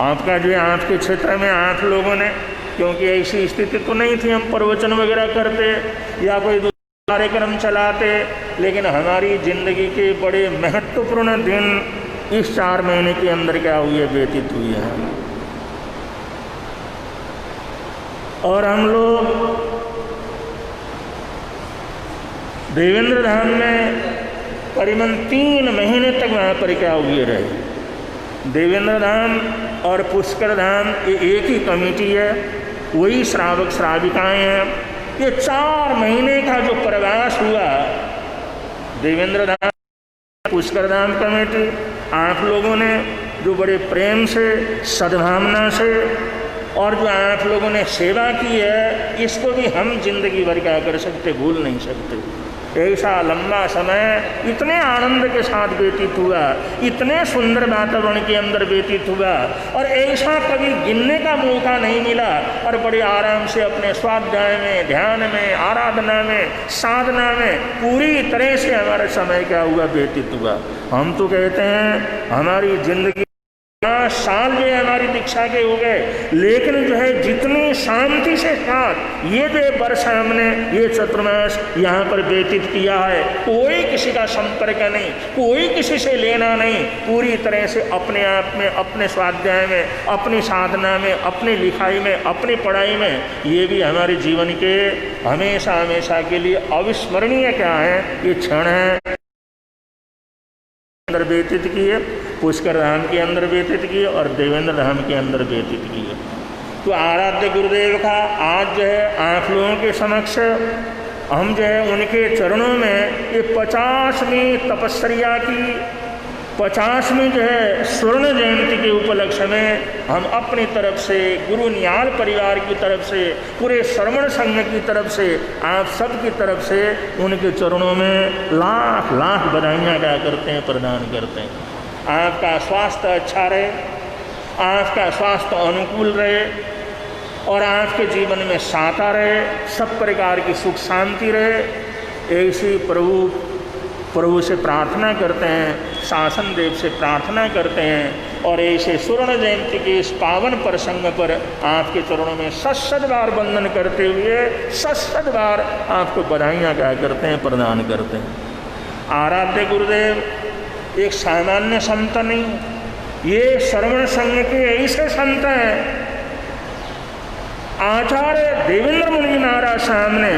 आपका जो आपके क्षेत्र में 8 लोगों ने, क्योंकि ऐसी स्थिति तो नहीं थी हम प्रवचन वगैरह करते या कोई कार्यक्रम चलाते, लेकिन हमारी जिंदगी के बड़े महत्वपूर्ण दिन इस 4 महीने के अंदर क्या हुए, व्यतीत हुए हैं। और हम लोग देवेंद्र धाम में करीबन 3 महीने तक वहाँ पर क्या हुए रहे। देवेंद्र धाम और पुष्कर धाम ये एक ही कमेटी है, वही श्रावक श्राविकाएँ हैं। ये 4 महीने का जो प्रवास हुआ, देवेंद्र धाम पुष्कर धाम कमेटी, आप लोगों ने जो बड़े प्रेम से, सद्भावना से और जो आप लोगों ने सेवा की है, इसको भी हम जिंदगी भर क्या कर सकते, भूल नहीं सकते। ऐसा लंबा समय इतने आनंद के साथ व्यतीत हुआ, इतने सुंदर वातावरण के अंदर व्यतीत हुआ, और ऐसा कभी गिनने का मौका नहीं मिला। और बड़े आराम से अपने स्वाध्याय में, ध्यान में, आराधना में, साधना में पूरी तरह से हमारा समय क्या हुआ, व्यतीत हुआ। हम तो कहते हैं हमारी जिंदगी साल जो है हमारी दीक्षा के हो गए, लेकिन जो है जितनी शांति से साथ ये जो वर्ष हमने ये चतुर्मास यहाँ पर व्यतीत किया है, कोई किसी का संपर्क नहीं, कोई किसी से लेना नहीं, पूरी तरह से अपने आप में, अपने स्वाध्याय में, अपनी साधना में, अपनी लिखाई में, अपनी पढ़ाई में, ये भी हमारे जीवन के हमेशा हमेशा के लिए अविस्मरणीय क्या है, ये क्षण है। अंदर व्यतीत किए, पुष्कर धाम के अंदर व्यतीत किए और देवेंद्र धाम के अंदर व्यतीत किए। तो आराध्य गुरुदेव का आज जो है आप लोगों के समक्ष हम जो है उनके चरणों में ये 50वीं तपस्या की 50वीं जो है स्वर्ण जयंती के उपलक्ष्य में हम अपनी तरफ से, गुरु नियाल परिवार की तरफ से, पूरे श्रवण संघ की तरफ से, आप सब की तरफ से उनके चरणों में लाख लाख बधाइयाँ क्या करते हैं, प्रदान करते हैं। आपका स्वास्थ्य अच्छा रहे, आपका स्वास्थ्य अनुकूल रहे और आपके जीवन में साता रहे, सब प्रकार की सुख शांति रहे। ऐसी प्रभु से प्रार्थना करते हैं, शासन देव से प्रार्थना करते हैं। और ऐसे स्वर्ण जयंती के इस पावन प्रसंग पर आपके चरणों में सत बार वंदन करते हुए सत बार आपको बधाइयाँ क्या करते हैं, प्रदान करते हैं। आराध्य गुरुदेव एक सामान्य संत नहीं, ये श्रवण संघ के ऐसे संत हैं। आचार्य देवेंद्र मुनि महाराज सामने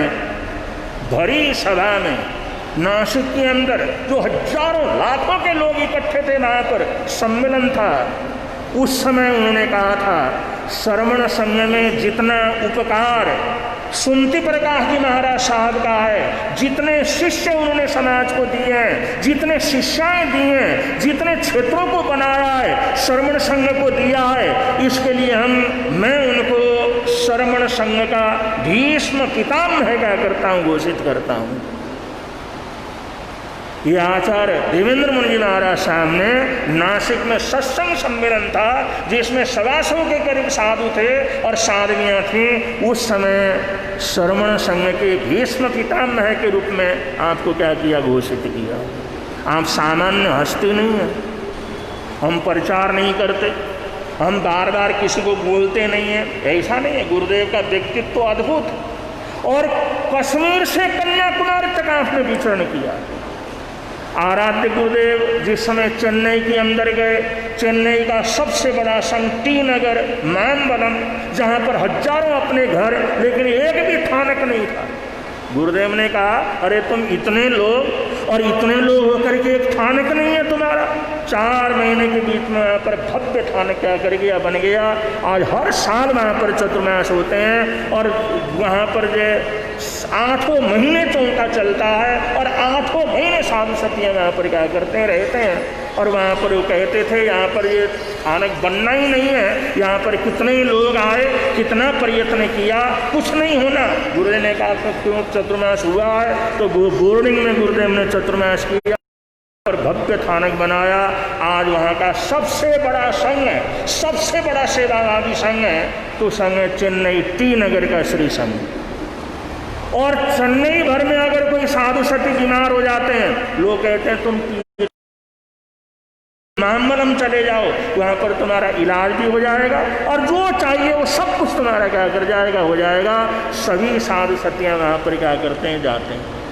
भरी सभा में नासिक के अंदर जो हजारों लाखों के लोग इकट्ठे थे, वहाँ पर सम्मेलन था, उस समय उन्होंने कहा था श्रवण संघ में जितना उपकार सुनती प्रकाश जी महाराज साहब का है, जितने शिष्य उन्होंने समाज को दिए हैं, जितने शिष्याएं दी हैं, जितने क्षेत्रों को बनाया है, श्रवण संघ को दिया है, इसके लिए मैं उनको श्रवण संघ का भीष्म पितामह क्या करता हूँ, घोषित करता हूँ। ये आचार्य देवेंद्र मुनि महाराज सामने नासिक में सत्संग सम्मेलन था, जिसमें 125 के करीब साधु थे और साधवियाँ थीं। उस समय श्रवण संघ के भीष्म पितामह के रूप में आपको क्या किया, घोषित किया। आप सामान्य हस्ती नहीं हैं, हम प्रचार नहीं करते, हम बार बार किसी को बोलते नहीं हैं, ऐसा नहीं है। गुरुदेव का व्यक्तित्व अद्भुत, और कश्मीर से कन्याकुमारी तक आपने विचरण किया। आराध्य गुरुदेव जिस समय चेन्नई के अंदर गए, चेन्नई का सबसे बड़ा संघ टी नगर मामबलम, जहाँ पर हजारों अपने घर, लेकिन एक भी थानक नहीं था। गुरुदेव ने कहा, अरे तुम इतने लोग और इतने लोग होकर के एक थानक नहीं है तुम्हारा। 4 महीने के बीच में वहाँ पर भव्य थानक क्या कर गया, बन गया। आज हर साल वहाँ पर चतुर्मास होते हैं और वहाँ पर जो 8 महीने चौका चलता है और 8 महीने साधु सतियाँ वहाँ पर क्या करते हैं, रहते हैं। और वहाँ पर वो कहते थे यहाँ पर ये थानक बनना ही नहीं है, यहाँ पर कितने ही लोग आए, कितना प्रयत्न किया, कुछ नहीं होना। गुरुदेव ने कहा तो क्यों चतुर्मास हुआ है, तो बोर्डिंग में गुरुदेव ने चतुर्मास किया और भव्य थानक बनाया। आज वहाँ का सबसे बड़ा संघ है, सबसे बड़ा सेवाभावी संघ है, तो संघ है चेन्नई टी नगर का श्री संघ। और चेन्नई भर में अगर कोई साधु सती बीमार हो जाते हैं, लोग कहते हैं तुम मामबलम चले जाओ, वहाँ पर तुम्हारा इलाज भी हो जाएगा और जो चाहिए वो सब कुछ तुम्हारा क्या कर जाएगा, हो जाएगा। सभी साधु सतियाँ वहाँ पर क्या करते हैं, जाते हैं।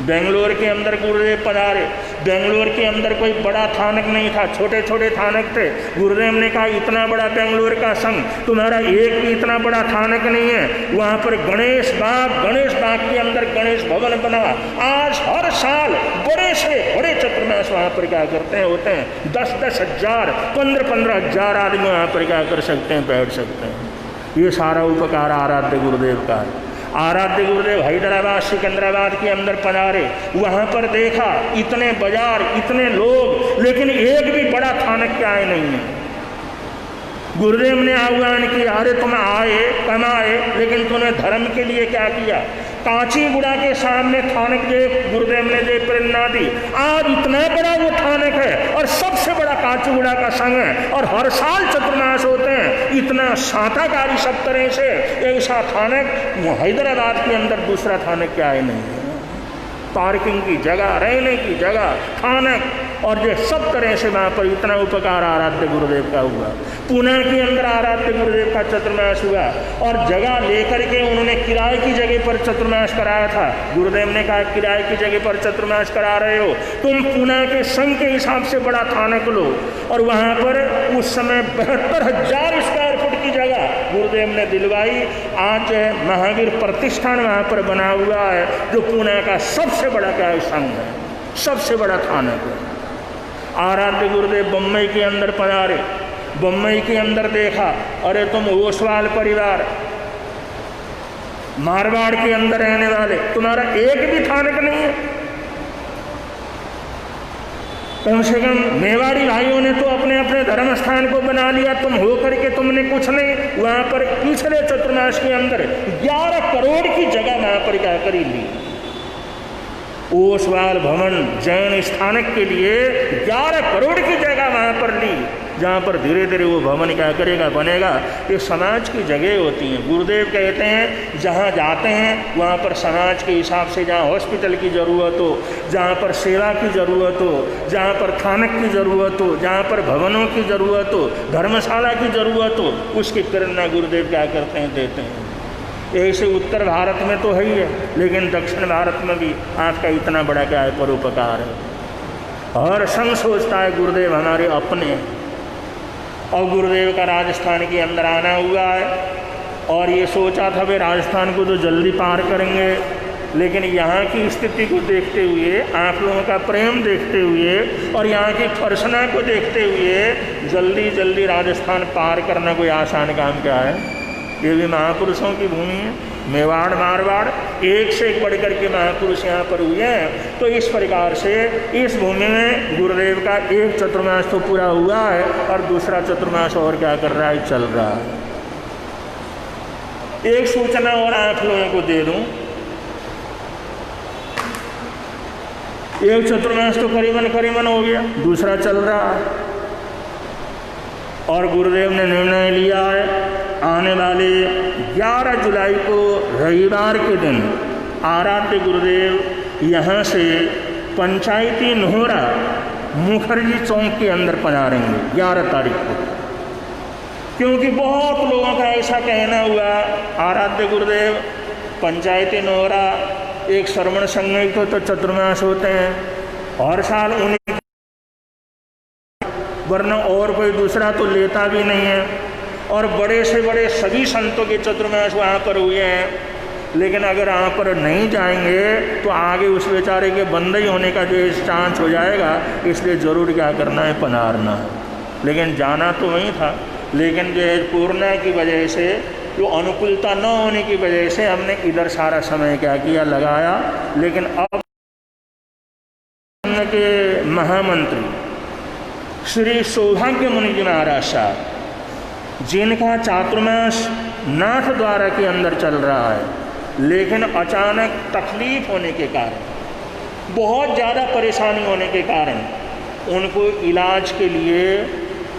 बेंगलोर के अंदर गुरुदेव पधारे। बेंगलोर के अंदर कोई बड़ा थानक नहीं था, छोटे छोटे थानक थे। गुरुदेव ने कहा इतना बड़ा बेंगलोर का संघ, तुम्हारा एक भी इतना बड़ा थानक नहीं है। वहाँ पर गणेश बाग के अंदर गणेश भवन बना। आज हर साल बड़े से बड़े चतुर्मास वहाँ पर क्या करते हैं, होते हैं। 10-10 हज़ार 15-15 हज़ार आदमी वहाँ पर क्या कर सकते हैं, बैठ सकते हैं। ये सारा उपकार आराध्य गुरुदेव का है। आराध्य गुरुदेव हैदराबाद सिकंदराबाद के अंदर पधारे। वहाँ पर देखा इतने बाजार, इतने लोग, लेकिन एक भी बड़ा थानक क्या है नहीं है। गुरुदेव ने आह्वान किया, अरे तुम आए कमाए, लेकिन तुमने धर्म के लिए क्या किया। कांचीगुड़ा के सामने थानक जो गुरुदेव ने जो प्रेरणा दी, आज इतना बड़ा वो थानक है और सबसे बड़ा कांचीगुड़ा का संघ है और हर साल चतुर्मास होते हैं। इतना शांताकारी सब तरह से ऐसा थानक हैदराबाद के अंदर दूसरा थानक क्या है नहीं है। पार्किंग की जगह, रहने की जगह, थानक और जो सब तरह से वहाँ पर इतना उपकार आराध्य गुरुदेव का हुआ। पुणे के अंदर आराध्य गुरुदेव का चतुर्मास हुआ और जगह लेकर के उन्होंने किराए की जगह पर चतुर्मास कराया था। गुरुदेव ने कहा किराए की जगह पर चतुर्मास करा रहे हो, तुम पुणे के संघ के हिसाब से बड़ा थानक लो। और वहाँ पर उस समय 72,000 स्क्वायर फुट की जगह गुरुदेव ने दिलवाई। आज महावीर प्रतिष्ठान वहाँ पर बना हुआ है, जो पुणे का सबसे बड़ा क्या संघ है, सबसे बड़ा थानक है। आराध्य गुरुदेव बम्बई के अंदर पधारे। बम्बई के अंदर देखा, अरे तुम ओसवाल परिवार, मारवाड़ के अंदर रहने वाले, तुम्हारा एक भी थानक नहीं है। कम से कम मेवाड़ी भाइयों ने तो अपने अपने धर्म स्थान को बना लिया, तुम हो करके तुमने कुछ नहीं। वहाँ पर पिछले चतुर्मास के अंदर 11 करोड़ की जगह वहाँ पर क्या करी ली। ओसवाल भवन जैन स्थानक के लिए 11 करोड़ की जगह वहाँ पर ली, जहाँ पर धीरे धीरे वो भवन क्या करेगा, बनेगा। ये समाज की जगह होती हैं। गुरुदेव कहते हैं जहाँ जाते हैं वहाँ पर समाज के हिसाब से, जहाँ हॉस्पिटल की ज़रूरत हो, जहाँ पर सेवा की ज़रूरत हो, जहाँ पर थानक की ज़रूरत हो, जहाँ पर भवनों की ज़रूरत हो, धर्मशाला की ज़रूरत हो, उसकी प्रेरणा गुरुदेव क्या करते हैं, देते हैं। ऐसे उत्तर भारत में तो है ही है, लेकिन दक्षिण भारत में भी आपका इतना बड़ा क्या है, परोपकार है। हर संघ सोचता है गुरुदेव हमारे अपने हैं। और गुरुदेव का राजस्थान के अंदर आना हुआ है और ये सोचा था वे राजस्थान को तो जल्दी पार करेंगे, लेकिन यहाँ की स्थिति को देखते हुए, आप लोगों का प्रेम देखते हुए और यहाँ की फर्सना को देखते हुए जल्दी जल्दी राजस्थान पार करना कोई आसान काम क्या है। ये भी महापुरुषों की भूमि है। मेवाड़ मारवाड़ एक से एक बढ़ कर के महापुरुष यहाँ पर हुए हैं। तो इस प्रकार से इस भूमि में गुरुदेव का एक चतुर्मास तो पूरा हुआ है और दूसरा चतुर्मास और क्या कर रहा है, चल रहा है। एक सूचना और आप लोगों को दे दूं, एक चतुर्मास तो करीबन हो गया, दूसरा चल रहा है और गुरुदेव ने निर्णय लिया है आने वाले 11 जुलाई को रविवार के दिन आराध्य गुरुदेव यहाँ से पंचायती नोहरा मुखर्जी चौक के अंदर पधारेंगे 11 तारीख को। क्योंकि बहुत लोगों का ऐसा कहना हुआ, आराध्य गुरुदेव पंचायती नोहरा एक श्रवण संघ में तो चतुर्मास होते हैं हर साल, उन्हीं वरना और कोई दूसरा तो लेता भी नहीं है। और बड़े से बड़े सभी संतों के चतुर्मास वहाँ पर हुए हैं, लेकिन अगर वहाँ पर नहीं जाएंगे तो आगे उस बेचारे के बंदे ही होने का जो चांस हो जाएगा। इसलिए ज़रूर क्या करना है, पधारना है। लेकिन जाना तो वहीं था, लेकिन जो है कोरोना की वजह से, जो अनुकूलता न होने की वजह से हमने इधर सारा समय क्या किया, लगाया। लेकिन अब के महामंत्री श्री सौभाग्य मुनि जी महाराज साहब, जिनका चातुर्मास नाथ द्वारा के अंदर चल रहा है, लेकिन अचानक तकलीफ होने के कारण, बहुत ज़्यादा परेशानी होने के कारण उनको इलाज के लिए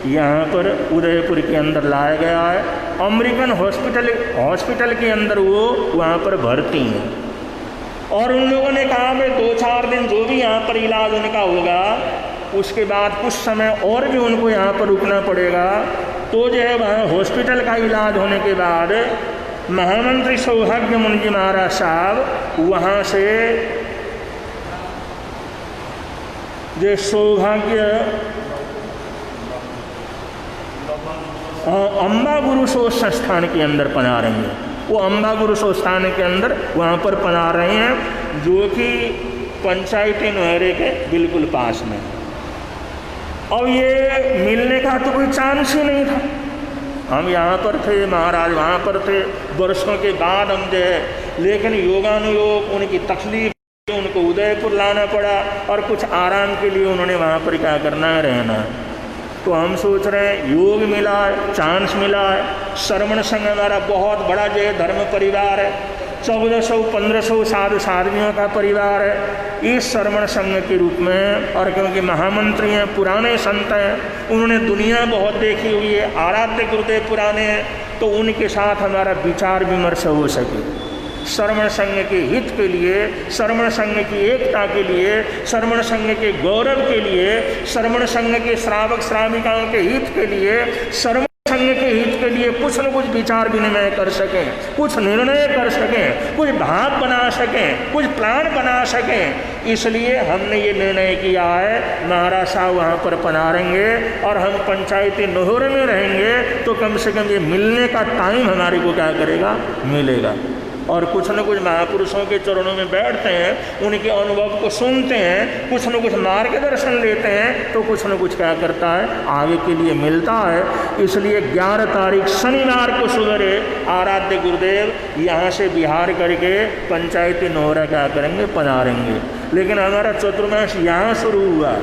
यहाँ पर उदयपुर के अंदर लाया गया है। अमेरिकन हॉस्पिटल के अंदर वो वहाँ पर भर्ती हैं और उन लोगों ने कहा मैं 2-4 दिन जो भी यहाँ पर इलाज उनका होगा उसके बाद कुछ समय और भी उनको यहाँ पर रुकना पड़ेगा। तो जो है वहाँ हॉस्पिटल का इलाज होने के बाद महामंत्री सौभाग्य मुनि जी महाराज साहब वहाँ से जो सौभाग्य अम्बा गुरु शोध संस्थान के अंदर पना रहे हैं। वो अम्बा गुरु संस्थान के अंदर वहाँ पर पना रहे हैं, जो कि पंचायती नहरे के बिल्कुल पास में। अब ये मिलने का तो कोई चांस ही नहीं था। हम यहाँ पर थे, महाराज वहाँ पर थे, वर्षों के बाद हम जो है, लेकिन योगानुयोग उनकी तकलीफ, उनको उदयपुर लाना पड़ा और कुछ आराम के लिए उन्होंने वहाँ पर क्या करना है, रहना है। तो हम सोच रहे हैं योग मिला है, चांस मिला है। श्रवण संघ हमारा बहुत बड़ा जो है धर्म परिवार है, 1400-1500 साधु साध्वियों का परिवार है इस श्रवण संघ के रूप में। और क्योंकि महामंत्री हैं, पुराने संत हैं, उन्होंने दुनिया बहुत देखी हुई है, आराध्य गुरुदेव पुराने हैं, तो उनके साथ हमारा विचार विमर्श हो सके। श्रवण संघ के हित के लिए, श्रवण संघ की एकता के लिए, श्रवण संघ के गौरव के लिए, श्रवण संघ के श्रावक श्राविकाओं के हित के लिए, श्रवण संघ के हित के लिए कुछ न कुछ विचार विनिमय कर सकें, कुछ निर्णय कर सकें, कुछ भाव बना सकें, कुछ प्लान बना सकें। इसलिए हमने ये निर्णय किया है महाराज साहब वहाँ पर पधारेंगे और हम पंचायती नहर में रहेंगे, तो कम से कम ये मिलने का टाइम हमारे को क्या करेगा, मिलेगा। और कुछ न कुछ महापुरुषों के चरणों में बैठते हैं, उनके अनुभव को सुनते हैं, कुछ न कुछ मार्गदर्शन लेते हैं, तो कुछ न कुछ क्या करता है, आगे के लिए मिलता है। इसलिए 11 तारीख शनिवार को सवेरे आराध्य गुरुदेव यहाँ से बिहार करके पंचायती नोहरा क्या करेंगे, पधारेंगे। लेकिन हमारा चतुर्मास यहाँ शुरू हुआ है,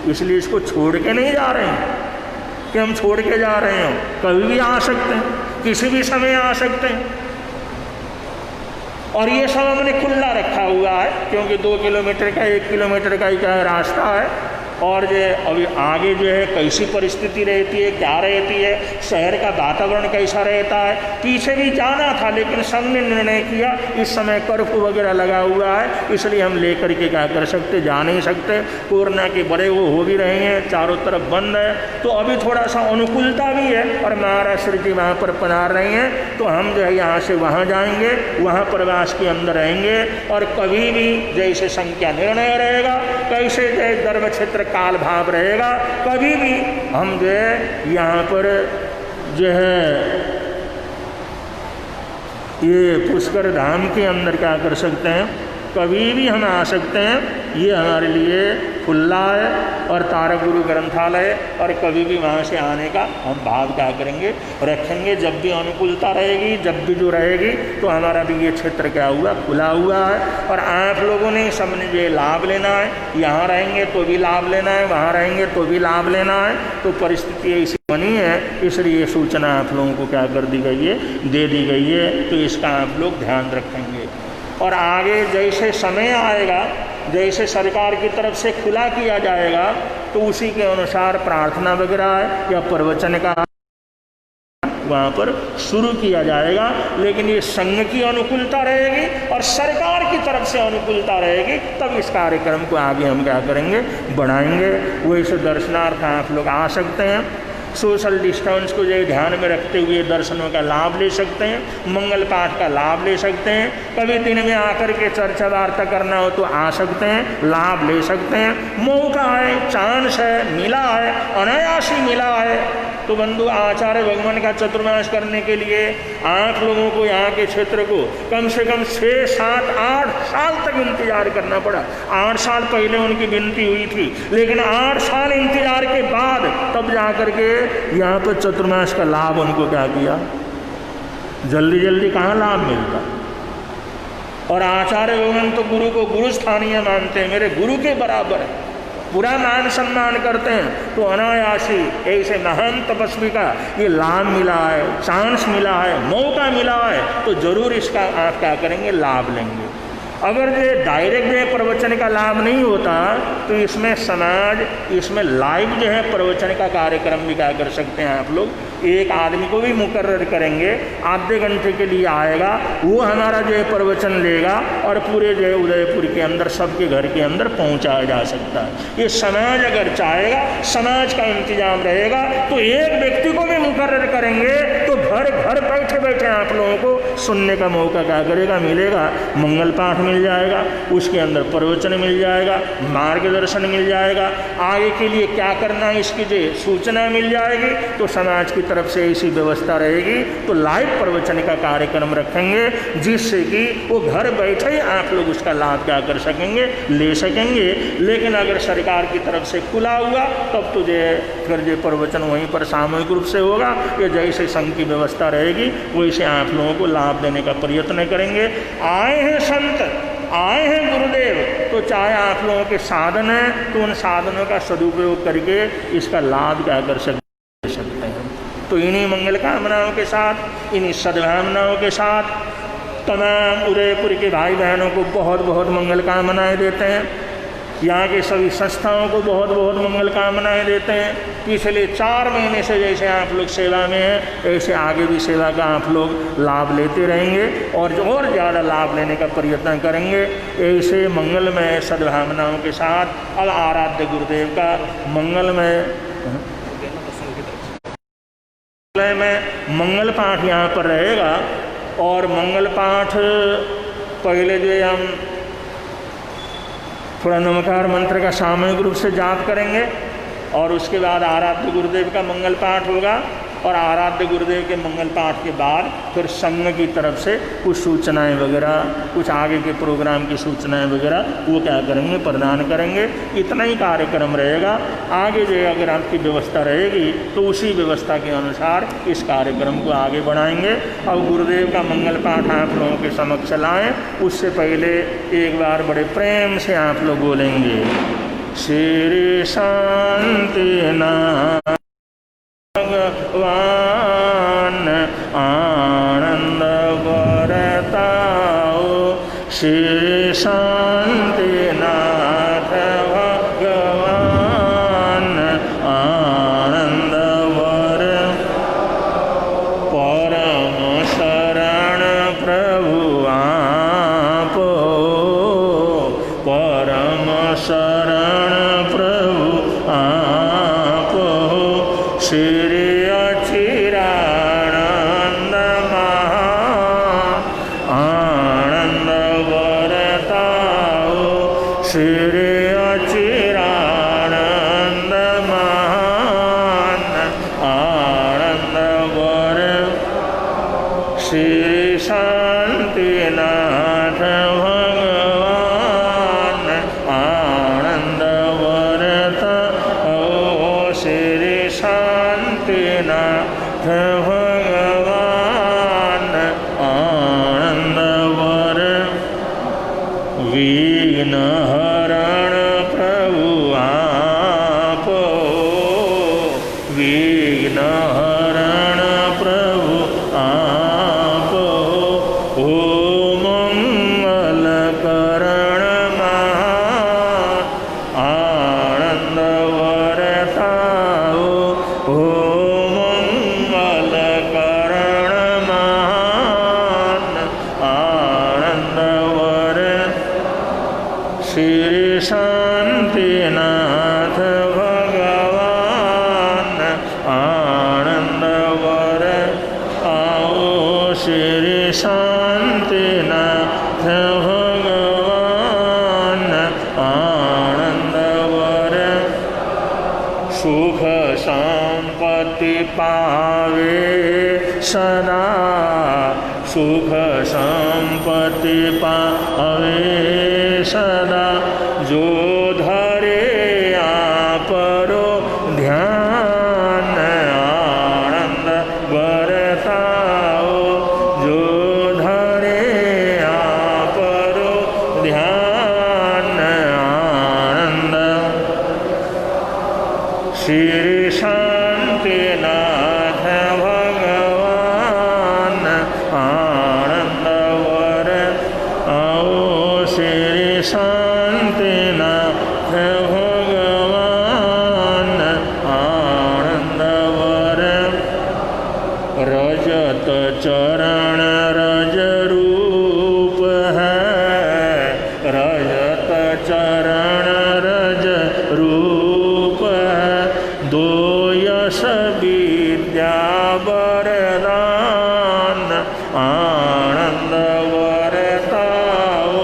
इसलिए इसको छोड़ के नहीं जा रहे हैं कि हम छोड़ के जा रहे हैं। कभी भी आ सकते हैं, किसी भी समय आ सकते हैं। और ये सब हमने खुला रखा हुआ है, क्योंकि 2 किलोमीटर का 1 किलोमीटर का ही क्या रास्ता है। और जो अभी आगे जो है कैसी परिस्थिति रहती है, क्या रहती है, शहर का वातावरण कैसा रहता है, पीछे भी जाना था, लेकिन सबने निर्णय किया इस समय कर्फ्यू वगैरह लगा हुआ है, इसलिए हम लेकर के क्या कर सकते, जा नहीं सकते। कोरोना के बड़े वो हो भी रहे हैं, चारों तरफ बंद है, तो अभी थोड़ा सा अनुकूलता भी है। और महाराज श्री जी वहाँ पर पधार रहे हैं, तो हम जो है यहाँ से वहाँ जाएंगे, वहाँ प्रवास के अंदर रहेंगे। और कभी भी जैसे संख्या निर्णय रहेगा, कैसे जो धर्म क्षेत्र काल भाव रहेगा, कभी भी हम जो है यहाँ पर जो है ये पुष्कर धाम के अंदर क्या कर सकते हैं, कभी भी हम आ सकते हैं। ये हमारे लिए खुला है और तारक गुरु ग्रंथालय, और कभी भी वहाँ से आने का हम भाव क्या करेंगे, रखेंगे। जब भी अनुकूलता रहेगी, जब भी जो रहेगी, तो हमारा भी ये क्षेत्र क्या हुआ, खुला हुआ है। और आप लोगों ने सबने जो लाभ लेना है, यहाँ रहेंगे तो भी लाभ लेना है, वहाँ रहेंगे तो भी लाभ लेना है। तो परिस्थिति ऐसी बनी है, इसलिए सूचना आप लोगों को क्या कर दी गई है, दे दी गई है। तो इसका आप लोग ध्यान रखेंगे। और आगे जैसे समय आएगा, जैसे सरकार की तरफ से खुला किया जाएगा, तो उसी के अनुसार प्रार्थना वगैरह है या प्रवचन का वहाँ पर शुरू किया जाएगा। लेकिन ये संघ की अनुकूलता रहेगी और सरकार की तरफ से अनुकूलता रहेगी, तब इस कार्यक्रम को आगे हम क्या करेंगे, बढ़ाएंगे। वैसे दर्शनार्थ आप लोग आ सकते हैं, सोशल डिस्टेंस को जो ध्यान में रखते हुए दर्शनों का लाभ ले सकते हैं, मंगल पाठ का लाभ ले सकते हैं। कभी दिन में आकर के चर्चा वार्ता करना हो तो आ सकते हैं, लाभ ले सकते हैं। मौका है, चांस है, मिला है, अनायास ही मिला है। तो बंधु, आचार्य भगवान का चतुर्मास करने के लिए आप लोगों को यहाँ के क्षेत्र को कम से कम 6, 7, 8 साल तक इंतजार करना पड़ा। 8 साल पहले उनकी विनती हुई थी, लेकिन 8 साल इंतजार के बाद तब जा कर के यहाँ पर चतुर्मास का लाभ उनको क्या किया। जल्दी जल्दी कहाँ लाभ मिलता। और आचार्य भगवान तो गुरु को गुरु स्थानीय मानते हैं, मेरे गुरु के बराबर है, पूरा मान सम्मान करते हैं। तो अनायासी ऐसे महान तपस्वी का ये लाभ मिला है, चांस मिला है, मौका मिला है, तो जरूर इसका आप क्या करेंगे, लाभ लेंगे। अगर ये डायरेक्ट जो प्रवचन का लाभ नहीं होता तो इसमें समाज, इसमें लाइव जो है प्रवचन का कार्यक्रम भी क्या कर सकते हैं आप लोग, एक आदमी को भी मुकर्रर करेंगे, आधे घंटे के लिए आएगा, वो हमारा जो है प्रवचन लेगा और पूरे जो है उदयपुर के अंदर सबके घर के अंदर पहुंचाया जा सकता है। ये समाज अगर चाहेगा, समाज का इंतजाम रहेगा, तो एक व्यक्ति को भी मुकर्रर करेंगे तो घर घर बैठे बैठे आप लोगों को सुनने का मौका क्या करेगा, मिलेगा। मंगल पाठ मिल जाएगा, उसके अंदर प्रवचन मिल जाएगा, मार्गदर्शन मिल जाएगा, आगे के लिए क्या करना है इसकी जो सूचना मिल जाएगी। तो समाज की तरफ से ऐसी व्यवस्था रहेगी तो लाइव प्रवचन का कार्यक्रम रखेंगे, जिससे कि वो घर बैठे ही आप लोग उसका लाभ क्या कर सकेंगे, ले सकेंगे। लेकिन अगर सरकार की तरफ से खुला हुआ तब तो जो फिर जो प्रवचन वहीं पर सामूहिक रूप से होगा, या जैसे संघ की व्यवस्था रहेगी वैसे आप लोगों को लाभ देने का प्रयत्न करेंगे। आए हैं संत, आए हैं गुरुदेव, तो चाहे आप लोगों के साधन हैं तो उन साधनों का सदुपयोग करके इसका लाभ क्या कर सकते हैं। तो इन्हीं मंगल कामनाओं के साथ, इन्हीं सद्भावनाओं के साथ तमाम उदयपुर के भाई बहनों को बहुत बहुत मंगल कामनाएँ देते हैं। यहाँ के सभी संस्थाओं को बहुत बहुत मंगल कामनाएँ देते हैं। पिछले 4 महीने से जैसे आप लोग सेवा में हैं, ऐसे आगे भी सेवा का आप लोग लाभ लेते रहेंगे और ज़्यादा लाभ लेने का प्रयत्न करेंगे। ऐसे मंगलमय सद्भावनाओं के साथ अब आराध्य गुरुदेव का मंगलमय मंगल पाठ यहाँ पर रहेगा। और मंगल पाठ पहले जो हम थोड़ा नमकार मंत्र का सामूहिक रूप से जाप करेंगे और उसके बाद आराध्य गुरुदेव का मंगल पाठ होगा। और आराध्य गुरुदेव के मंगल पाठ के बाद फिर संघ की तरफ से कुछ सूचनाएं वगैरह, कुछ आगे के प्रोग्राम की सूचनाएं वगैरह वो क्या करेंगे, प्रदान करेंगे। इतना ही कार्यक्रम रहेगा। आगे जो अगर आपकी व्यवस्था रहेगी तो उसी व्यवस्था के अनुसार इस कार्यक्रम को आगे बढ़ाएंगे। अब गुरुदेव का मंगल पाठ आप लोगों के समक्ष लाएँ, उससे पहले एक बार बड़े प्रेम से आप लोग बोलेंगे, श्री शांतिनाथ भगवान आनंद बरताओ, श्री शांतिनाथ भगवान आनंद बर, परम शरण प्रभु आपो, परम शरण प्रभु आपो, श्री अचिरानंद महा आनंद बरताओ, श्री अचिरानंद महान आनंद बर, श्री शांतिनाथ भगवान आनंद बरताओ, श्री शांतिनाथ भगवान आनंद बर, विघ्न हरण प्रभु आपो, विघ्न हरण प्रभु आपो, ओ मंगल करण महान आनंद बरताओ, ओ मंगल करण महान आनंद बर, श्री शांतिनाथ भगवान आनंद बर आओ, श्री शांतिनाथ भगवान आनंद बर, सुख संपत्ति पावे सदा, सुख संपत्ति पावे सदा, जो धरे आपरो ध्यान आनंद बरताओ, जो धरे आपरो ध्यान आनंद, श्री शांतिनाथ भगवान आनंद बर आओ, श्री शांतिनाथ भगवान यश विद्या वरदान आनंद वरताओ,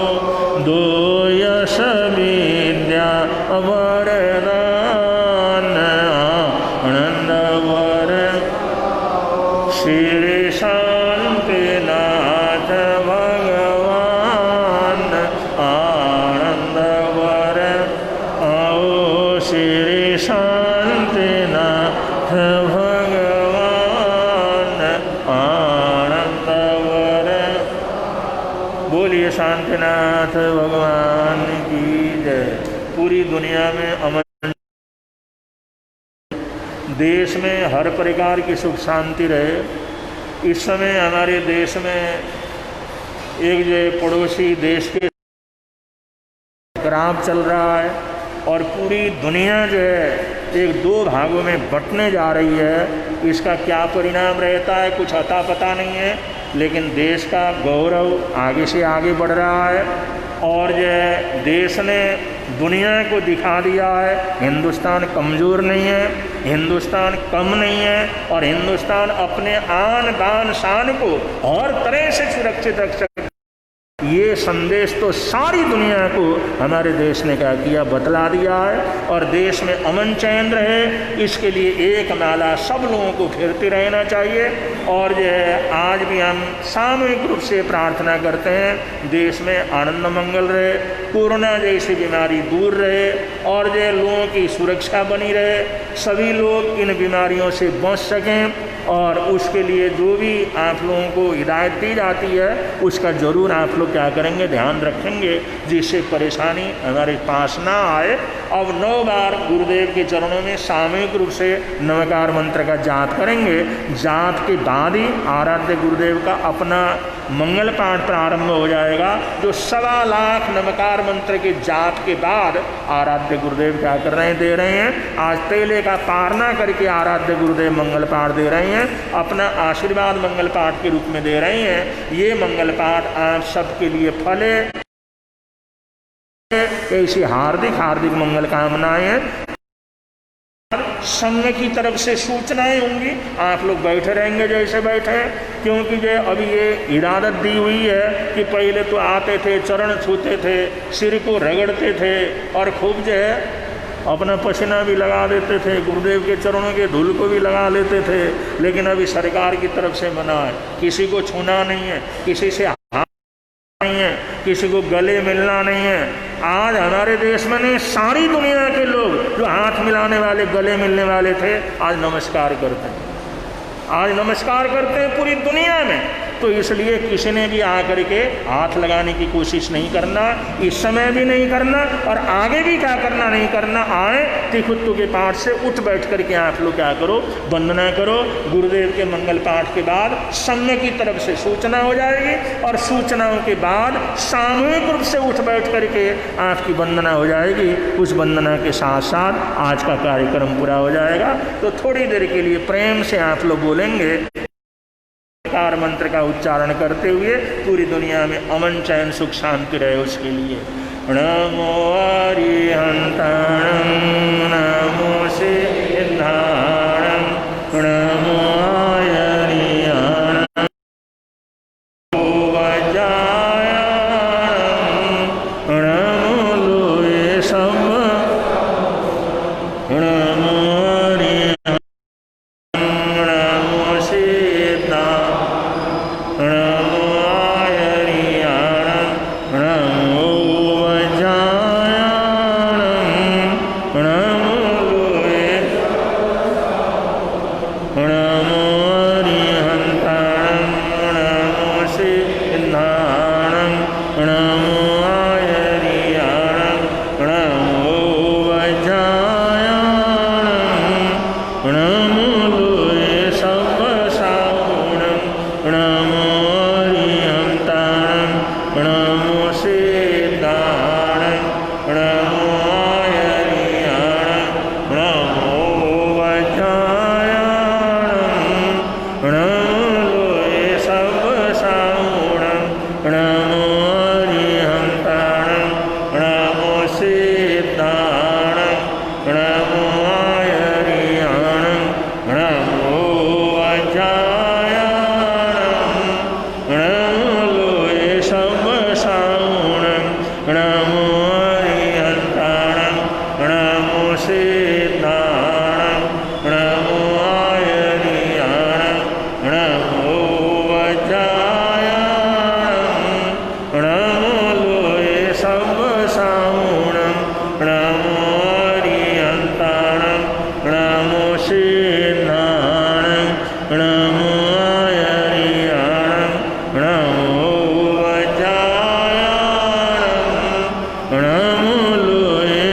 दो यश विद्या वरदान आनंद वर। श्री शांतिनाथ भगवान आनंद वर आओ, श्री शांतिनाथ भगवान आनंद वर। बोलिए शांतिनाथ भगवान की जय। पूरी दुनिया में अमन, देश में हर प्रकार की सुख शांति रहे। इस समय हमारे देश में एक जो पड़ोसी देश के खराब चल रहा है और पूरी दुनिया जो है एक दो भागों में बंटने जा रही है। इसका क्या परिणाम रहता है कुछ अता पता नहीं है, लेकिन देश का गौरव आगे से आगे बढ़ रहा है और जो है देश ने दुनिया को दिखा दिया है हिंदुस्तान कमज़ोर नहीं है, हिंदुस्तान कम नहीं है और हिंदुस्तान अपने आन बान शान को हर तरह से सुरक्षित रख सकता है। ये संदेश तो सारी दुनिया को हमारे देश ने क्या किया, बतला दिया है। और देश में अमन चैन रहे इसके लिए एक नाला सब लोगों को फिरते रहना चाहिए। और जो है आज भी हम सामूहिक रूप से प्रार्थना करते हैं देश में आनंद मंगल रहे, कोरोना जैसी बीमारी दूर रहे और जो लोगों की सुरक्षा बनी रहे, सभी लोग इन बीमारियों से बच सकें। और उसके लिए जो भी आप लोगों को हिदायत दी जाती है उसका ज़रूर आप लोग क्या करेंगे, ध्यान रखेंगे, जिससे परेशानी हमारे पास ना आए। अब 9 बार गुरुदेव के चरणों में सामूहिक रूप से नमकार मंत्र का जाप करेंगे। जाप के बाद ही आराध्य गुरुदेव का अपना मंगल पाठ प्रारंभ हो जाएगा, जो 1.25 लाख नमकार मंत्र के जाप के बाद आराध्य गुरुदेव क्या कर रहे हैं, दे रहे हैं। आज तेले का पारना करके आराध्य गुरुदेव मंगल पाठ दे रहे हैं, अपना आशीर्वाद मंगल पाठ के रूप में दे रहे हैं। ये मंगल पाठ आप सबके लिए फले, ऐसी हार्दिक हार्दिक मंगल कामनाएं हैं। संघ की तरफ से सूचनाएं होंगी, आप लोग बैठे रहेंगे जैसे बैठे, क्योंकि जो अभी ये इरादत दी हुई है कि पहले तो आते थे, चरण छूते थे, सिर को रगड़ते थे और खूब जो है अपना पसीना भी लगा देते थे, गुरुदेव के चरणों के धूल को भी लगा लेते थे। लेकिन अभी सरकार की तरफ से मना है, किसी को छूना नहीं है, किसी से हाथ नहीं है, किसी को गले मिलना नहीं है। आज हमारे देश में नहीं, सारी दुनिया के लोग जो हाथ मिलाने वाले, गले मिलने वाले थे, आज नमस्कार करते हैं, आज नमस्कार करते हैं पूरी दुनिया में। तो इसलिए किसी ने भी आकर के हाथ लगाने की कोशिश नहीं करना, इस समय भी नहीं करना और आगे भी क्या करना नहीं करना। आए तिखुत्तु के पाठ से उठ बैठ करके आप लोग क्या करो, वंदना करो। गुरुदेव के मंगल पाठ के बाद संघ की तरफ से सूचना हो जाएगी और सूचनाओं के बाद सामूहिक रूप से उठ बैठ करके आपकी वंदना हो जाएगी। उस वंदना के साथ साथ आज का कार्यक्रम पूरा हो जाएगा। तो थोड़ी देर के लिए प्रेम से आप लोग बोलेंगे नमकार मंत्र का उच्चारण करते हुए, पूरी दुनिया में अमन चैन सुख शांति रहे उसके लिए। नमो अरिहंताणं नमो सिद्धाणं नमो आयरियाणं वज्रायाणं नमो लोये सम नमो सिद्धाणं नमो आयर्याणं नमो वज्रायाणं नमो लोये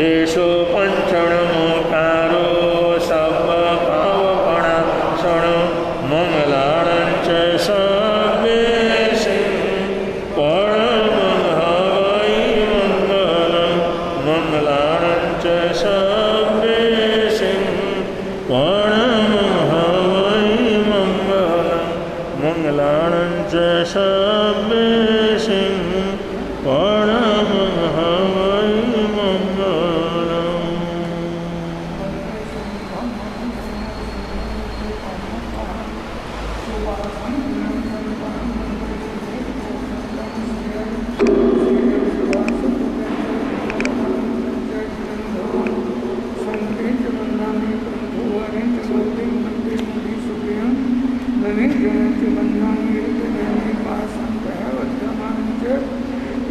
येषु पंचणमोकारो सब्बपावपणाक्षण मंगलानं च सब्बेषु परमहवै मंगलं मंगलानं च सब्बेषु परमहवै मंगलं मंगलानं च सब्बेषु परमहवै मंगलम्।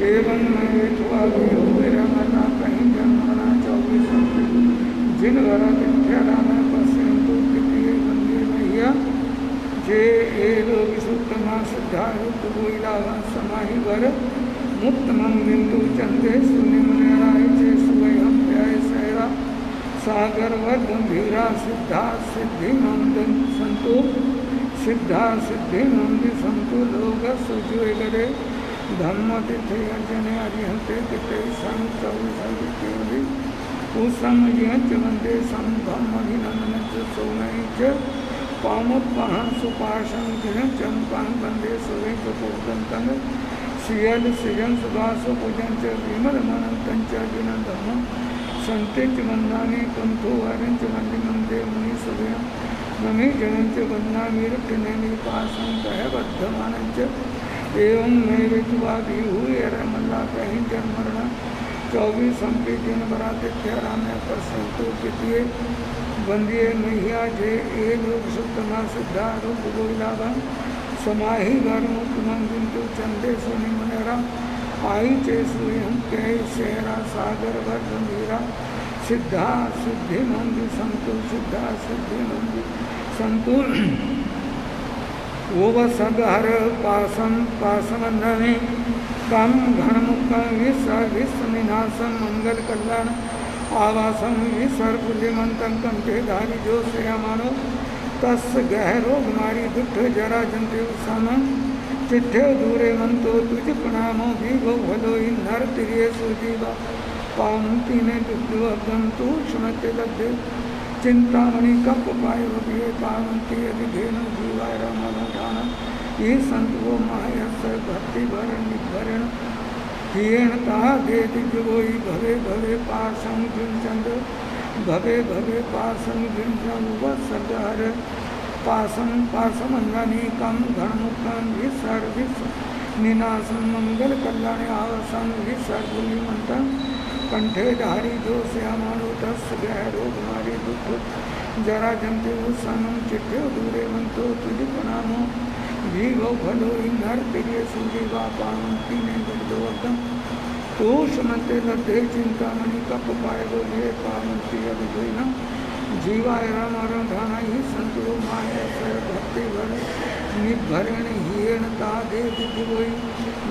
एवं मैं थोड़ा भी हो मेरा मना कहीं जन्मना 24 जिन घर विद्या में पश्चिंतु तृतीय मंदिर मैया जे ए लोग सुतमा सिद्धारूप गोइलावा समाहि वर मुक्त मम बिंदु चंदे सुनि मुनिराय जे सुवय हम प्याय सहरा सागर वर गंभीरा सिद्धा सिद्धि नंदन संतो सिद्धा सिद्धि नंदी संतो लोग सुजोय करे धम्म तिथे अर्जने अरिहंते तिथे सं चौविसंगितेवि उसम यच वंदे सं धम्मभिनंदन च सोमय च पामुत्पहं सुपाशं किरण चंपं वंदे सुवे च पूर्णं सियल सिजन सुभासु पूजन च विमल मनंतं च विनंदम संते च वंदानि कुंथो हरं च वंदे वंदे मुनि सुवे नमे जनं च वंदामि रत्नेमि पासं कह बद्धमानं च एवं मेरे दुआ भी हुई रमल्ला कहीं जन मरना 24 संपी दिन बराते त्यारा में परसंतु कितिए बंदिए मैया जे ए लोग सुतमा सिद्धा रूप गोइलावा समाही घर मुक्त मंदिंतु चंदे सुनि मुनेरा आई चे सुयं के सेरा सागर वर गंभीरा सिद्धा सिद्धि नंदी संतु सिद्धा सिद्धि नंदी संतु वो सगहर पासम पासमंधने कम घनमुखम विश्वनिनाशम मंगल कल्याण आवासम विसर्पुल्यमंतं कंठे धारी जो श्रेयमानो तस् गहरो मारी दुख जरा जंते सम चिट्ठे दूरे मंतो तुझ प्रणामो भीगो भलो नर तिरिये सुजीवा पावंती ने दुख अगम तू सुनते लगे चिंतामणि कप पाए विये पावंती अधिधेनु जीवाय रामानुठान ये संतो मायस भक्ति भरण निभरण हियण ता दे दिजोई भवे भवे पासं जिनचंद भवे भवे पासं जिनचंद वसगहर पासं पासमंगनी कम घनमुखं विसर विस निनासं मंगल कल्याण आवसं विसर मंतं कंठे धारी जो श्यामानो तस् गहरो मारी दुख जरा जंते सनम चिट्ठे दूरे मंतो तुझ प्रणामो भीगो भलो इंधर तेरे सुजीवा पावंती ने दुर्दोगम तो सुनते लते चिंतामणि कप पाए बोले पावंती अभिधोना जीवाय राम धाना ही संतो माया सर भक्ति भर निभरण हियण ता दे दिवोई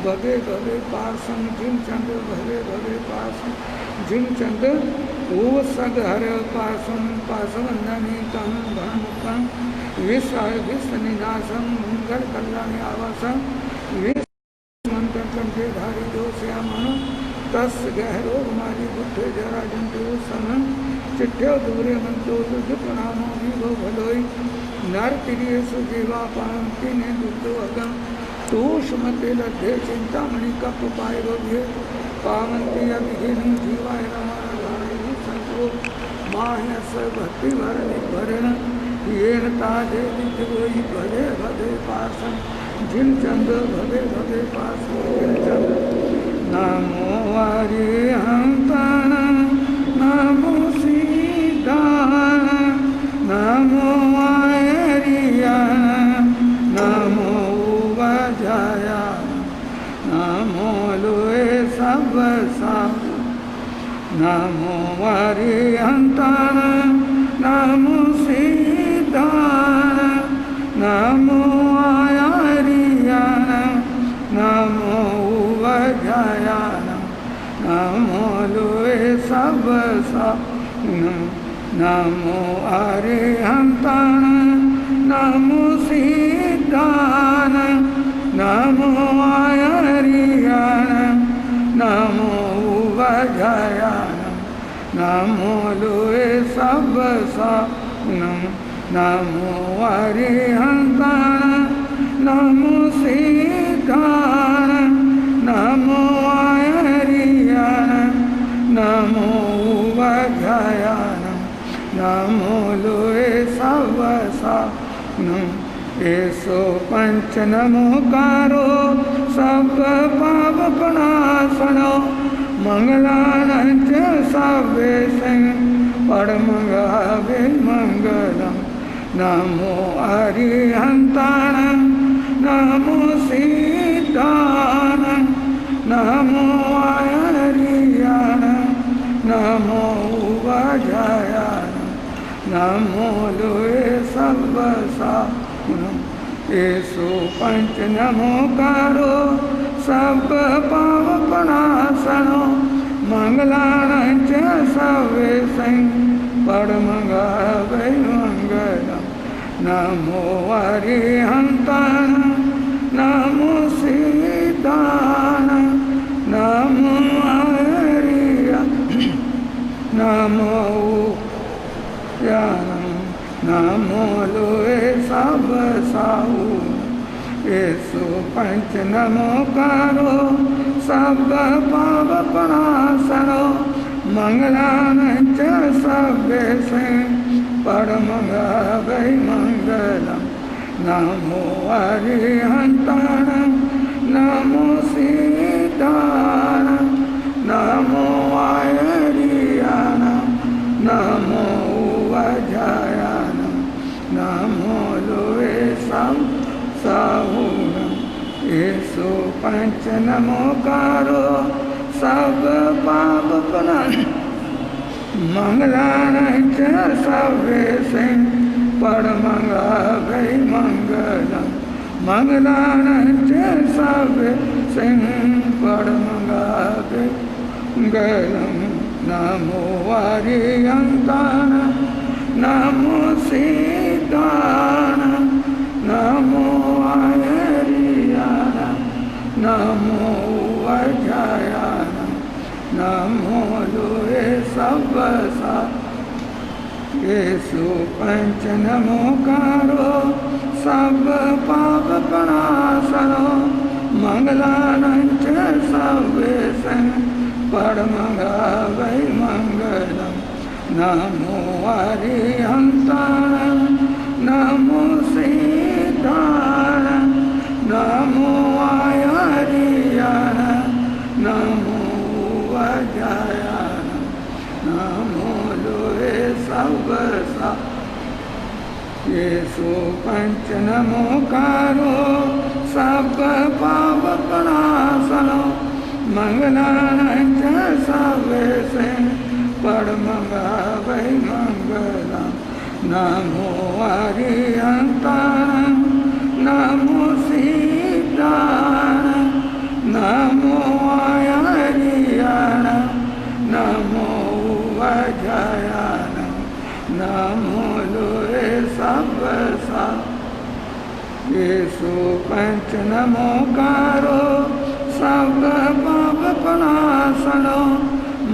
भवे भवे पासं जिन चंद भवे भवे पासं जिन चंद ओ सगहर पासं पासवंदनी कम घनमुखं विषय विश्वनिनाशं मंगल कल्याण आवासं विश्वमंत्र कंठे धारी जो श्यामनो तस् गहरो मारी बुद्ध जरा जंतु समन चिट्ठे दूरे मंतो तुझ प्रणामो भीगो भलोई नर तिरिये सुजीवा पावंती ने दुर्दो अगम तो सुमते लद्धे चिंतामणि कप पाए भव्य पावंती अभिधेनु जीवाय रामानुधानि संतो माह्यस भक्ति भरण भरण येन ताजे दिव्योई भले भले पासं जिन चंद भले भले पासं जिन चंद नमो हरिहंतान नमो सीतान नमो आयरियान नमो वजाया नमो लोए सब नमो हरिहंतान नमो अरिहंताण नमो सिद्धान नमो आयरियाण नमो वजयान नमो लोए सब नमो अरिहंताण नमो सिद्धान नमो आयरियाण नमो वजयान नमो लोए सब ऐसो पंच नमोकारो सब पाप प्रणासनो मंगलानंच सवे सिंह परमंगावे मंगलम नमो अरिहंताण नमो सिद्धान नमो आयरियाण नमो वजयान नमो लोए सब ऐसो पंच नमोकारो सब पाप प्रणासनो मंगलानंच सवे सिंह परमंगावे मंगलम नमो अरिहंताण नमो सिद्धान नमो आयरियाण नमो नमो लोए सब साहू ऐसो पंच नमोकारो सब पाप प्रणासनो मंगलानंच सवे सिंह परमंगावे मंगलम नमो अरिहंताण नमो सिद्धान नमो आयरियाण नमो वजयान नमो लोए सब साहूण ऐसो पंच नमोकारो सब पाप मंगलानंच सवे सिंह परमंगावे मंगलम मंगलानंच सवे सिंह परमंगावे मंगलम नमो अरिहंताण नमो सिद्धान नमो आयरियाण नमो वजयान नमो लोए सब ऐसो पंच नमोकारो सब पाप प्रणासनो मंगलानंच सवे सिंह परमंगावे मंगलम नमो अरिहंताण नमो सिद्धान नमो आयरियाण नमो वजयान नमो लोए सब ऐसो पंच नमोकारो सब पाप प्रणासनो मंगलानंच सवे सिंह परमंगावे मंगलम नमो अरिहंताण नमो सिद्धान नमो आयरियाण नमो वजयान नमो लोए सब ऐसो पंच नमोकारो सब पाप प्रणासनो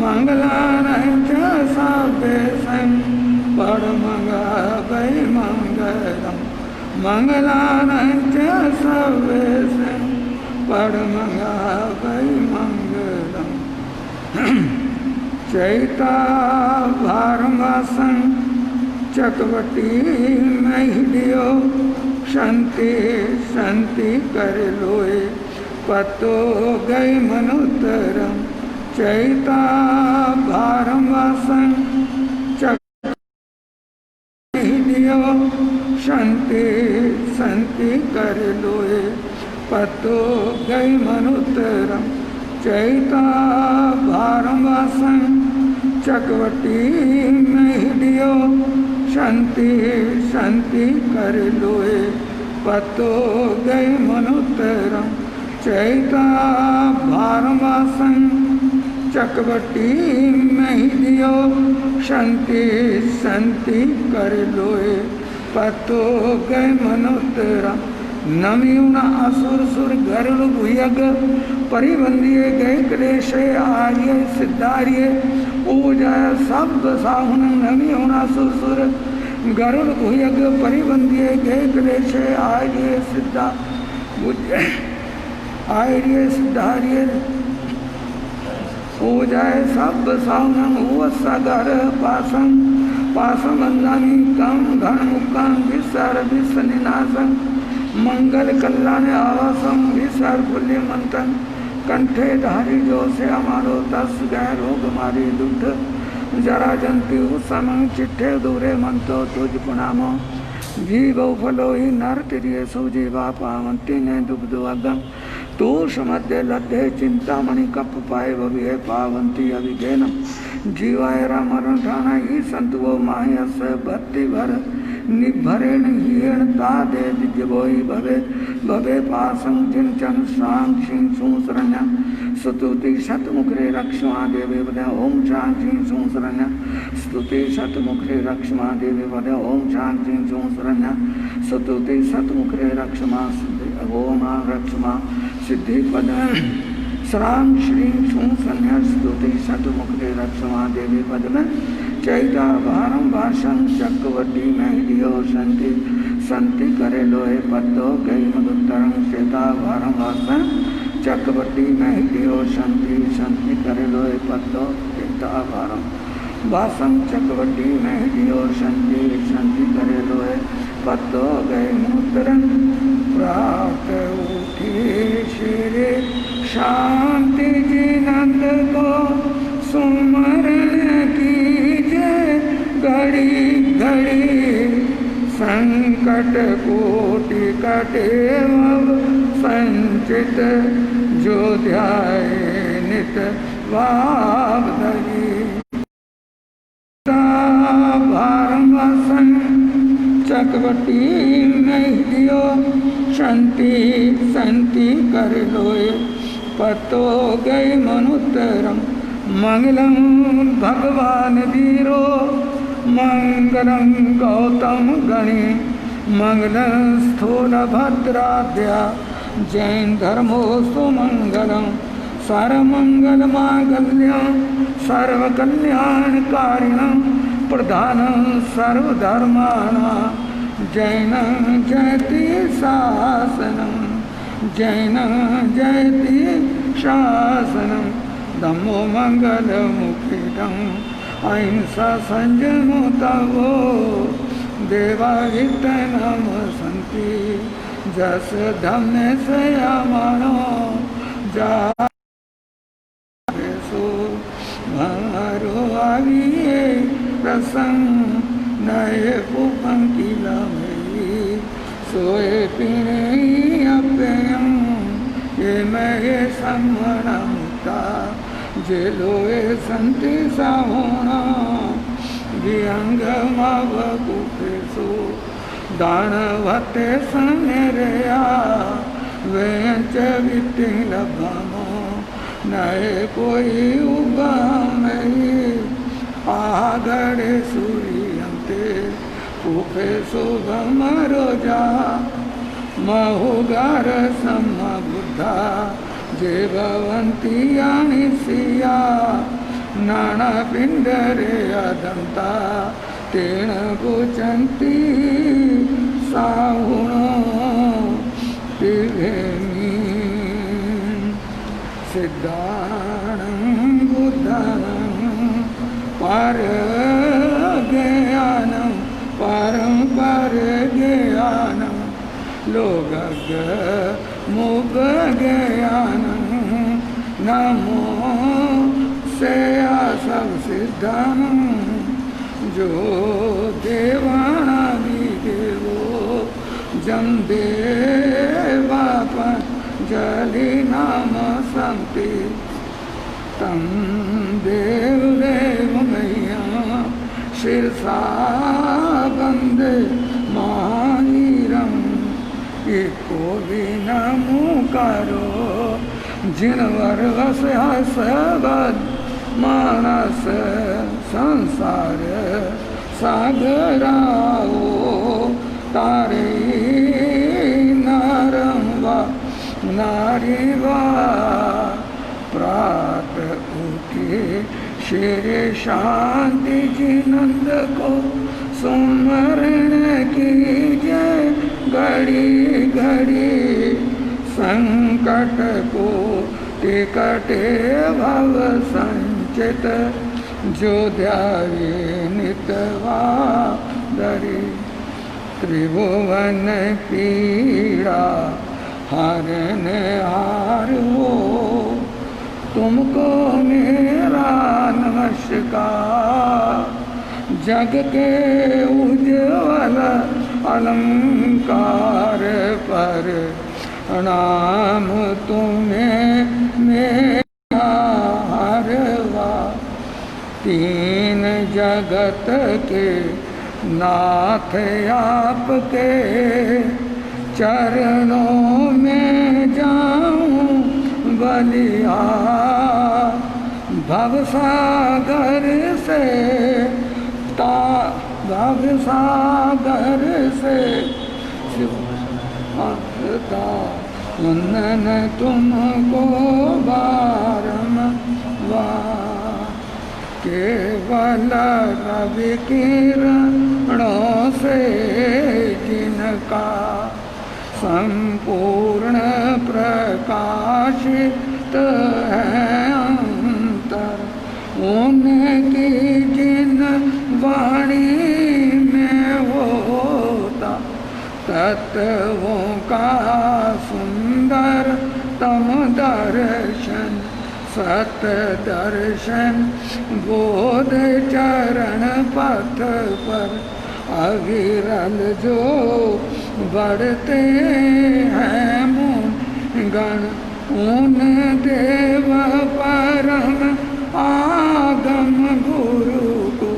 मंगलानंच सवे सिंह परमंगावे मंगलम मंगलानंच सवे सिंह परमंगावे मंगलम चैता भारमासन चकवटी महिडियो शांति शांति कर लोए पतो गई मनुतरम चैता भारमासन चकवटी शांति शांति कर लोए पतो गई मनुतरम चैता भारमासन चकवटी महिडियो शांति शांति कर लोए पतो गई मनुतरम चैता भारमासन चकवटी में ही दियो शांति शांति कर लोए पतो गए मनोतरा नमियुण असुर सुर गरुड़ भुयग परिबंधिये गए क्लेश आर्य सिद्धार्य पूजा शब्द साहुन नमियुण असुर सुर गरुड़ भुयग परिबंधिये गए क्लेश आर्य सिद्धा आर्य सिद्धार्य पूजाए सब सावनम हुआ सागर पासम पासम अंदानी कम घन मुक्कम विसर विसनिनासम मंगल कल्याण आवासम विसर पुल्य मंथन कंठे धारी जो से हमारो तस गए रोग मारी दुख जरा जंती समंग चिट्ठे दूरे मंतो तुझ पुनामो जीवो फलो ही नर तिरिये सुजीवा पावंती ने दुग्ध अगम तोष मध्य लद्धे चिंतामणि कप पाए भविये पावंती अभिगेनम जीवाय मरण ठाना ही संतवो माह्यस भक्ति भर निभरेण हीण तादे दिव्यवोई भवे भवे पासं जिंचन श्रांग शिं सुसरण्य स्तुति शतमुखरे रक्षमा देवी वदे ओम शांति सुसरण्य स्तुति शतमुखरे रक्षमा देवी वदे ओम शांति सुसरण्य स्तुति शतमुखरे रक्षमा ओम रक्षमा सिद्धि पद श्राम श्री सुसन्या स्तुति शतमुखरे रक्षमा देवी पद में चैता भारम भाषण चक्रवर्ती में दियो संति संति करे लोहे पत्तो गई मधुतरंग चैता भारम भाषण चक्रवर्ती में दियो संति संति करे लोहे पत्तो चैता भारम भाषण चक्रवर्ती में दियो संति संति करे लोहे पत्तो गए मुतरंग प्रात उठे शेरे शांति जिनंद को सुमरण कीजे घड़ी घड़ी संकट कोटि कटे संचित जो ध्याये नित वावधि भारमसन चकवटी नहीं दियो शांति शांति कर लोए पतो गए मनुतरम मंगलम भगवान वीरो मंगलम गौतम गणे मंगलम स्थूल भद्राद्या जैन धर्मो सुमंगलम सर्वमंगल मांगल्यम सर्व कल्याण कारिणम प्रधान सर्वधर्माणा जैन जयति शासनम जैन जयति शासनम धम्मो मंगल मुखितम अहिंसा संयमो तवो देवाहित नम संति जस धम्मे से मानो जा भरो आविये प्रसंग नए पंकिला में सोए पीने अप्ययम ये मैं सम्मणमुता जे लोए संति साहोना विअंग मावकुपेसु दानवते सनेरया वेंच वित्ति लभमो नए कोई उगमे आगड़े सूर्यंते कुफे शुभम रोजा महुगार सम्मा बुद्धा जे भवंती यानि सिया नाना पिंडरे अदंता तेण गोचंती साहुणो दिव्यमी सिद्धाणं बुद्धानं पारज्ञानं परज्ञानं लोकज्ञ मुगज्ञानं नमो सेया सब सिद्धानं जो देवानादिदेवो जम देवापन जलि नाम संति तम देव देव मैया शीर्षा बंदे मानीरम एको भी नमो करो जिनवर वस हसबद मानस संसार सागराओ तारे नारंगा नारीवा प्रात उठे श्री शांति जी नंद को सुमरण कीजिए घड़ी घड़ी संकट को टिकटे भव संचित जो ध्यावे नितवा दरी त्रिभुवन पीड़ा हरन हार हो तुमको मेरा नमस्कार जग के उज्ज्वल अलंकार पर प्रणाम तुम्हें मेरा हरवा तीन जगत के नाथ आपके चरणों में जाऊं बलिया भवसागर से भवसागर से वंदन तुमको बारंबार केवल रवि किरणों से जिनका संपूर्ण प्रकाशित है अंतर उनकी जिन वाणी में होता तत्वों का सुंदर तम दर्शन सत दर्शन बोध चरण पथ पर अविरल जो बढ़ते हैं मुन गण उन देव परम आगम गुरु को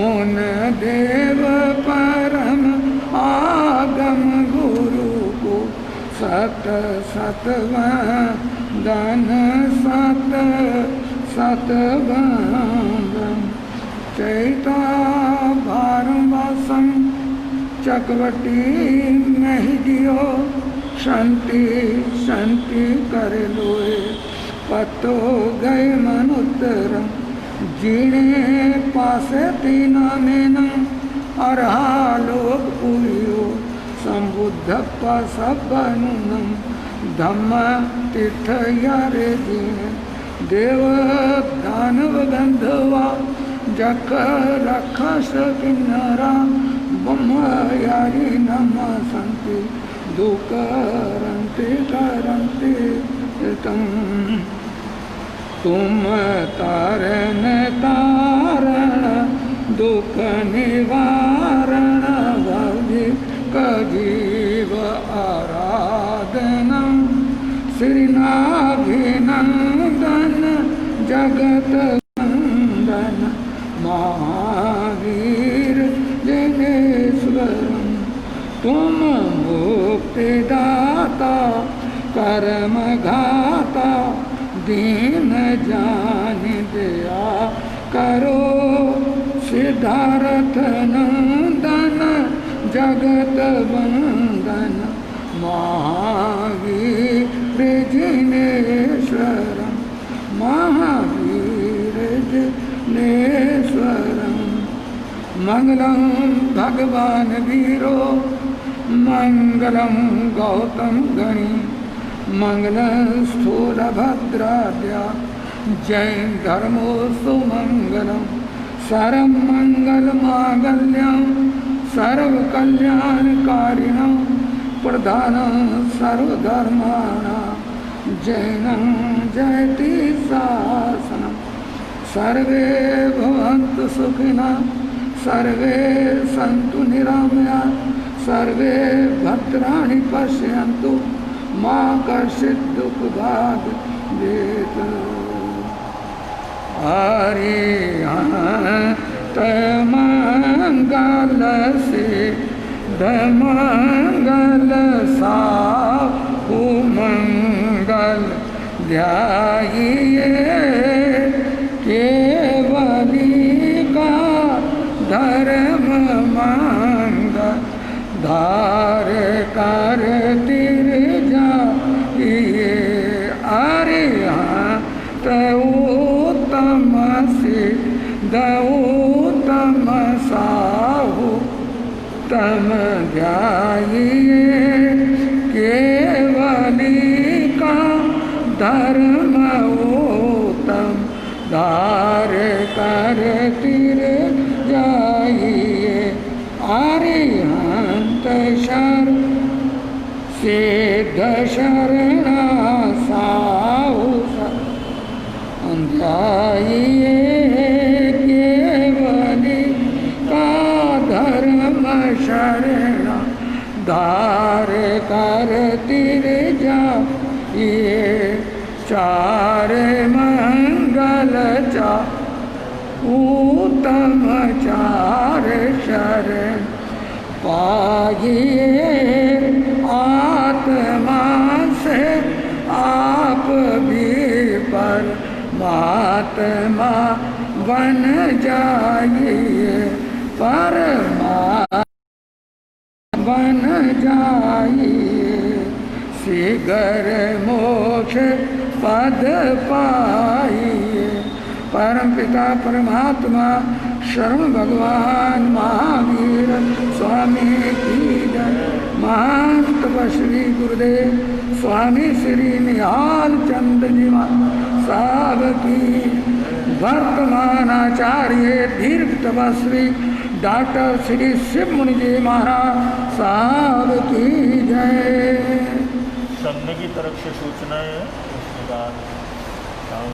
उन देव परम आगम गुरु को सत सत वंदन सत सत वंदन चैता भारवासम चकवटी महिदियो शांति शांति कर लोए पतो गए मनुतरम जीणे पासे तीना मेनम अरहालोक पुयो संबुद्ध सबनुनम धम्म तीर्थ यारे जीने देव दानव गंधवा जख रखस किन्नरा ब्रह्म यारी नम संति दुकरंते करंते तुम तारण तारण दुख निवारण भविक जीव आराधना श्रीनाभिनंदन जगत नंदन महावीर जनेश्वरम तुम मुक्तिदाता कर्म घाता दीन जान दया करो सिद्धार्थ नंदन जगत वंदन महावीर जिनेश्वरम महावीर जिनेश्वरम मंगलम भगवान वीरो मंगलम गौतम गणी मंगलम स्थूलभद्राद्या जैन धर्मो सुमंगलम सर्व मंगल मांगल्यम सर्व कल्याणकारिणम प्रधानं सर्वधर्माणां जैनं जयति शासनं सर्वे भवन्तु सुखिनः सर्वे सन्तु निरामया सर्वे भद्राणि पश्यन्तु मा कश्चित् दुःखभाग् हरिहंत मंगल सिद्ध मंगल साहु मंगल ध्याइए के धार कर तिर जाइए अरिहंत उत्तम सिद्ध उत्तम साहु तम ध्याइए केवली का धर्म उत्तम धार कर तिर जाइए अरिहंत शर सिद्ध शरण साहु ध्याइए केवली का धर्म शरण धार कर तिर जाइए चार मंगल चा उत्तम चार शरण पाइए आत्मा से आप भी परमात्मा बन जाइए परमात्मा बन जाइए शीघ्र मोक्ष पद पाइए परम पिता परमात्मा शरण भगवान महावीर स्वामी की जय महान तपस्वी गुरुदेव स्वामी श्री निहाल चंद जी साहब की वर्तमान आचार्य दीर्घ तपस्वी डॉक्टर श्री शिव मुनि जी महाराज साहब की जय। संघ की तरफ से सूचनाएं है उसके बाद